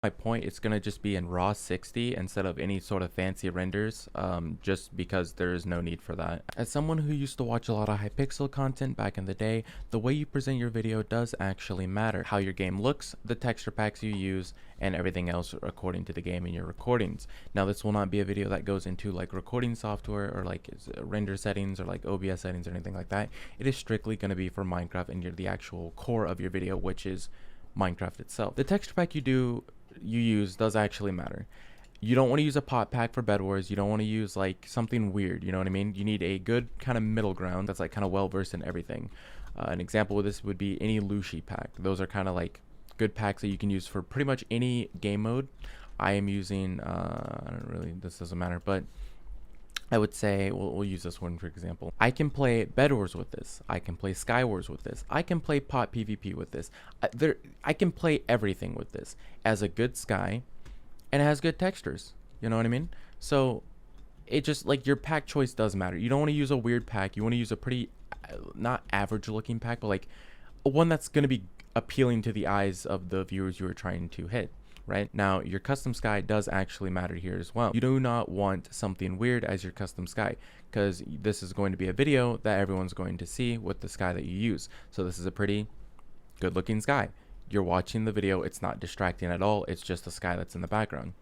My point, it's going to just be in raw 60 instead of any sort of fancy renders, just because there is no need for that. As someone who used to watch a lot of hypixel content back in the day, the way you present your video does actually matter. How your game looks, the texture packs you use, and everything else according to the game and your recordings. Now, this will not be a video that goes into like recording software or like render settings or like OBS settings or anything like that. It is strictly going to be for Minecraft and the actual core of your video, which is Minecraft itself. The texture pack you use does actually matter. You don't want to use a pot pack for Bed Wars. You don't want to use like something weird, you know what I mean? You need a good kind of middle ground that's like kind of well versed in everything. An example of this would be any Lushi pack. Those are kind of like good packs that you can use for pretty much any game mode. I am using I don't really, this doesn't matter, but I would say, we'll use this one for example. I can play Bed Wars with this. I can play Sky Wars with this. I can play Pot PvP with this. I can play everything with this as a good Sky, and it has good textures. You know what I mean? So it just, like, your pack choice does matter. You don't want to use a weird pack. You want to use a pretty, not average looking pack, but like one that's going to be appealing to the eyes of the viewers you are trying to hit. Right now, your custom sky does actually matter here as well. You do not want something weird as your custom sky, because this is going to be a video that everyone's going to see with the sky that you use. So this is a pretty good looking sky. You're watching the video, it's not distracting at all, it's just the sky that's in the background.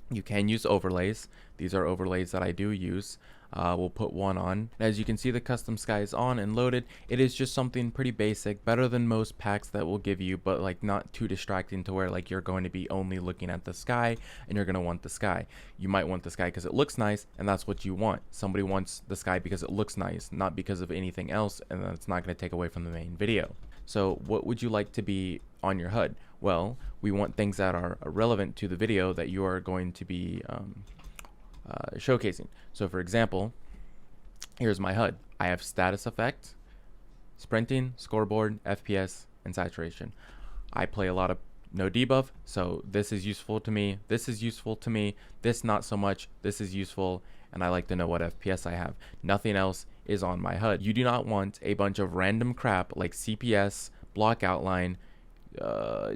You can use overlays. These are overlays that I do use. We'll put one on. As you can see, the custom sky is on and loaded. It is just something pretty basic, better than most packs that will give you, but like not too distracting to where like you're going to be only looking at the sky and you're going to want the sky. You might want the sky because it looks nice, and that's what you want. Somebody wants the sky because it looks nice, not because of anything else, and that's not going to take away from the main video. So what would you like to be on your HUD? Well, we want things that are relevant to the video that you are going to be showcasing. So for example, here's my HUD. I have status effect, sprinting, scoreboard, FPS, and saturation. I play a lot of no debuff, so this is useful to me. This is useful to me. This not so much. This is useful, and I like to know what FPS I have. Nothing else is on my HUD. You do not want a bunch of random crap like CPS, block outline,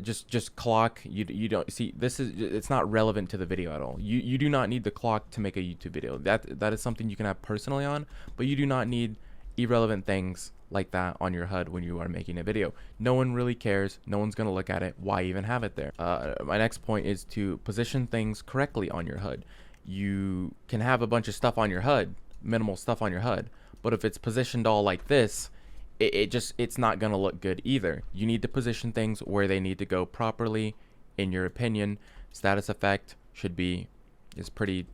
just clock. You don't see, this is, it's not relevant to the video at all. You do not need the clock to make a YouTube video. That is something you can have personally on, but you do not need irrelevant things like that on your HUD when you are making a video. No one really cares. No one's gonna look at it. Why even have it there? My next point is to position things correctly on your HUD. You can have a bunch of stuff on your HUD, minimal stuff on your HUD, but if it's positioned all like this, it's not gonna look good either. You need to position things where they need to go properly, in your opinion. Status effect is pretty,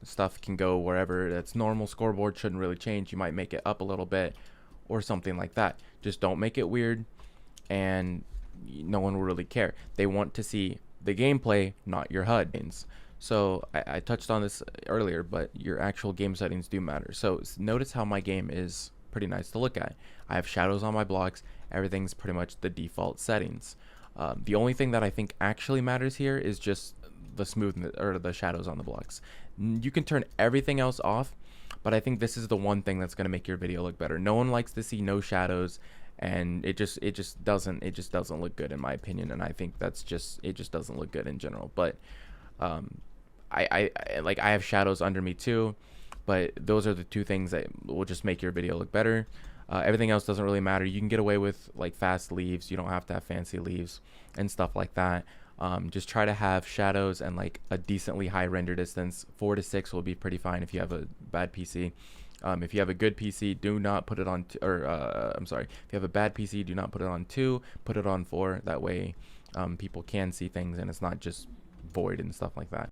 stuff can go wherever. That's normal. Scoreboard shouldn't really change. You might make it up a little bit or something like that. Just don't make it weird, and no one will really care. They want to see the gameplay, not your HUD. So I touched on this earlier, but your actual game settings do matter. So notice how my game is pretty nice to look at. I have shadows on my blocks. Everything's pretty much the default settings. The only thing that I think actually matters here is just the smoothness or the shadows on the blocks. You can turn everything else off, but I think this is the one thing that's going to make your video look better. No one likes to see no shadows, and it just doesn't look good in my opinion, and I think it just doesn't look good in general. But I have shadows under me too, but those are the two things that will just make your video look better. Everything else doesn't really matter. You can get away with like fast leaves. You don't have to have fancy leaves and stuff like that. Just try to have shadows and like a decently high render distance. 4 to 6 will be pretty fine if you have a bad PC. If you have a good PC, do not put it on if you have a bad PC, do not put it on 2, put it on 4. That way people can see things and it's not just void and stuff like that.